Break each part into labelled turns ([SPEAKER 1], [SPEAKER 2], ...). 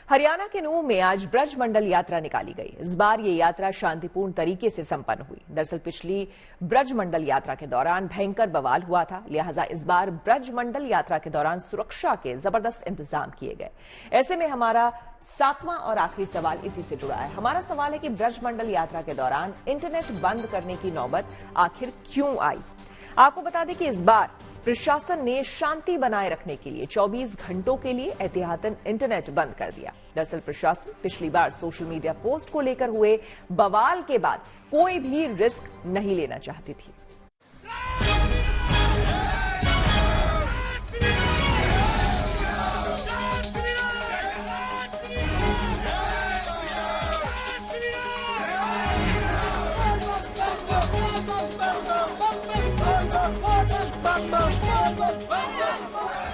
[SPEAKER 1] हरियाणा के नूंह में आज ब्रज मंडल यात्रा निकाली गई। इस बार ये यात्रा शांतिपूर्ण तरीके से संपन्न हुई। दरअसल पिछली ब्रज मंडल यात्रा के दौरान भयंकर बवाल हुआ था, लिहाजा इस बार ब्रज मंडल यात्रा के दौरान सुरक्षा के जबरदस्त इंतजाम किए गए। ऐसे में हमारा 7वां और आखिरी सवाल इसी से जुड़ा है। हमारा सवाल है कि ब्रज मंडल यात्रा के दौरान इंटरनेट बंद करने की नौबत आखिर क्यों आई। आपको बता दें कि इस बार प्रशासन ने शांति बनाए रखने के लिए 24 घंटों के लिए एहतियातन इंटरनेट बंद कर दिया। दरअसल प्रशासन पिछली बार सोशल मीडिया पोस्ट को लेकर हुए बवाल के बाद कोई भी रिस्क नहीं लेना चाहती थी।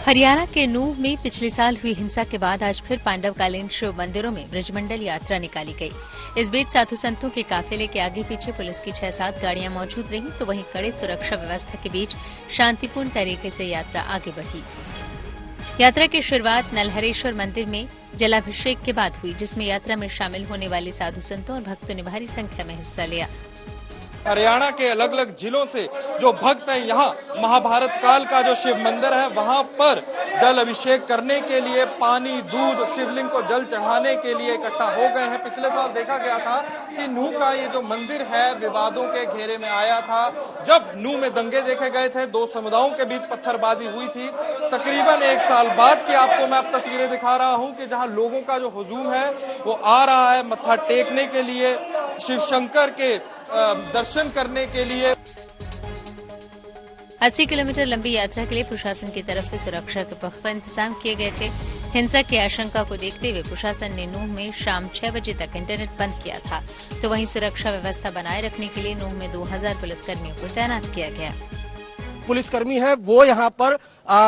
[SPEAKER 2] हरियाणा के नूंह में पिछले साल हुई हिंसा के बाद आज फिर पांडवकालीन शिव मंदिरों में ब्रजमंडल यात्रा निकाली गई। इस बीच साधु संतों के काफिले के आगे पीछे पुलिस की 6-7 गाड़ियां मौजूद रहीं, तो वहीं कड़े सुरक्षा व्यवस्था के बीच शांतिपूर्ण तरीके से यात्रा आगे बढ़ी। यात्रा की शुरुआत नलहरेश्वर मंदिर में जलाभिषेक के बाद हुई, जिसमें यात्रा में शामिल होने वाले साधु संतों और भक्तों ने भारी संख्या में हिस्सा लिया।
[SPEAKER 3] हरियाणा के अलग अलग जिलों से जो भक्त हैं, यहाँ महाभारत काल का जो शिव मंदिर है वहाँ पर जल अभिषेक करने के लिए, पानी, दूध, शिवलिंग को जल चढ़ाने के लिए इकट्ठा हो गए हैं। पिछले साल देखा गया था कि नूंह का ये जो मंदिर है विवादों के घेरे में आया था। जब नूंह में दंगे देखे गए थे, 2 समुदायों के बीच पत्थरबाजी हुई थी। तकरीबन 1 साल बाद की आपको मैं अब तस्वीरें दिखा रहा हूँ कि जहाँ लोगों का जो हुजूम है वो आ रहा है मत्था टेकने के लिए, शिव शंकर के दर्शन करने के लिए।
[SPEAKER 2] 80 किलोमीटर लंबी यात्रा के लिए प्रशासन की तरफ से सुरक्षा के पुख्ता इंतजाम किए गए थे। हिंसा की आशंका को देखते हुए प्रशासन ने नूंह में शाम 6 बजे तक इंटरनेट बंद किया था, तो वहीं सुरक्षा व्यवस्था बनाए रखने के लिए नूंह में 2000 पुलिसकर्मियों को तैनात किया गया।
[SPEAKER 4] पुलिसकर्मी है वो यहाँ पर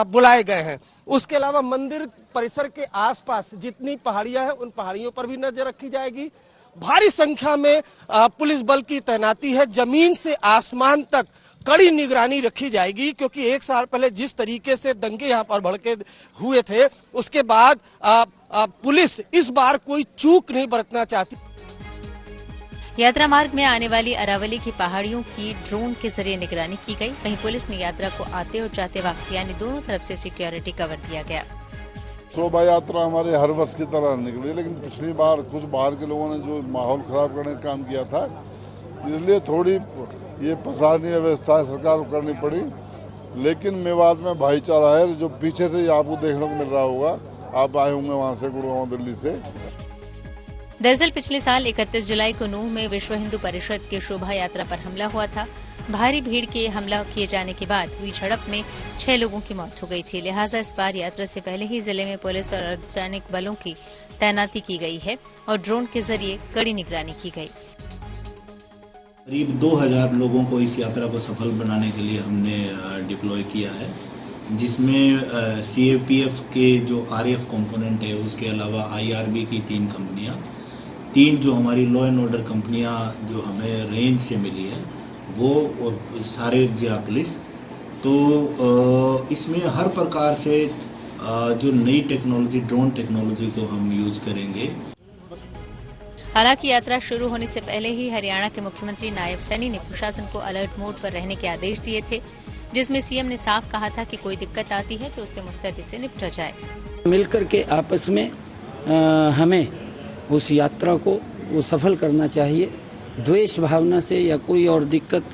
[SPEAKER 4] बुलाए गए हैं। उसके अलावा मंदिर परिसर के आसपास जितनी पहाड़ियां हैं उन पहाड़ियों पर भी नजर रखी जाएगी। भारी संख्या में पुलिस बल की तैनाती है। जमीन से आसमान तक कड़ी निगरानी रखी जाएगी, क्योंकि 1 साल पहले जिस तरीके से दंगे यहाँ पर भड़के हुए थे, उसके बाद पुलिस इस बार कोई चूक नहीं बरतना चाहती।
[SPEAKER 2] यात्रा मार्ग में आने वाली अरावली की पहाड़ियों की ड्रोन के जरिए निगरानी की गई। वहीं पुलिस ने यात्रा को आते और जाते वक्त यानी दोनों तरफ से सिक्योरिटी कवर दिया गया।
[SPEAKER 5] शोभा यात्रा हमारे हर वर्ष की तरह निकली, लेकिन पिछली बार कुछ बाहर के लोगों ने जो माहौल खराब करने का काम किया था, इसलिए थोड़ी ये प्रशासनिक व्यवस्था सरकार को करनी पड़ी। लेकिन मेवात में भाईचारा है, जो पीछे से आपको देखने को मिल रहा होगा। आप आए होंगे वहां से, गुड़गांव, दिल्ली से।
[SPEAKER 2] दरअसल पिछले साल 31 जुलाई को नूंह में विश्व हिंदू परिषद की शोभा यात्रा पर हमला हुआ था। भारी भीड़ के हमला किए जाने के बाद हुई झड़प में 6 लोगों की मौत हो गई थी। लिहाजा इस बार यात्रा से पहले ही जिले में पुलिस और अर्धसैनिक बलों की तैनाती की गई है और ड्रोन के जरिए कड़ी निगरानी की गई।
[SPEAKER 6] करीब 2000 लोगों को इस यात्रा को सफल बनाने के लिए हमने डिप्लॉय किया है, जिसमें CAPF के जो RF कंपोनेंट है, उसके अलावा IRB की 3 कंपनियां, 3 जो हमारी लॉ एंड ऑर्डर कंपनियां जो हमें रेंज से मिली है वो, और सारे जिला पुलिस। तो इसमें हर प्रकार से जो नई टेक्नोलॉजी, ड्रोन टेक्नोलॉजी को हम यूज करेंगे।
[SPEAKER 2] हालांकि यात्रा शुरू होने से पहले ही हरियाणा के मुख्यमंत्री नायब सैनी ने प्रशासन को अलर्ट मोड पर रहने के आदेश दिए थे, जिसमें सीएम ने साफ कहा था कि कोई दिक्कत आती है तो उससे मुस्तैदी से निपटा जाए।
[SPEAKER 7] मिलकर के आपस में हमें उस यात्रा को वो सफल करना चाहिए। द्वेष भावना से या कोई और दिक्कत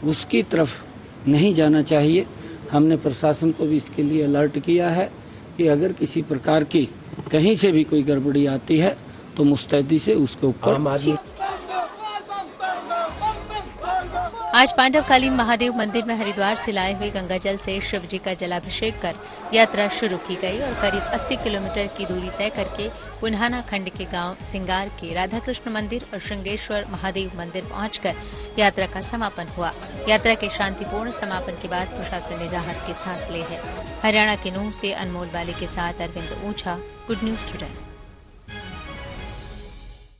[SPEAKER 7] उसकी तरफ नहीं जाना चाहिए। हमने प्रशासन को भी इसके लिए अलर्ट किया है कि अगर किसी प्रकार की कहीं से भी कोई गड़बड़ी आती है तो मुस्तैदी से उसके ऊपर।
[SPEAKER 2] आज पांडवकालीन महादेव मंदिर में हरिद्वार से लाए हुए गंगा जल से शिव जी का जलाभिषेक कर यात्रा शुरू की गई और करीब 80 किलोमीटर की दूरी तय करके पुन्हाना खंड के गांव सिंगार के राधा कृष्ण मंदिर और श्रृंगेश्वर महादेव मंदिर पहुंचकर यात्रा का समापन हुआ। यात्रा के शांतिपूर्ण समापन के बाद प्रशासन ने राहत की सांस ली है। हरियाणा के नूंह से अनमोल वाले के साथ अरविंद ऊंचा, गुड न्यूज टुडे।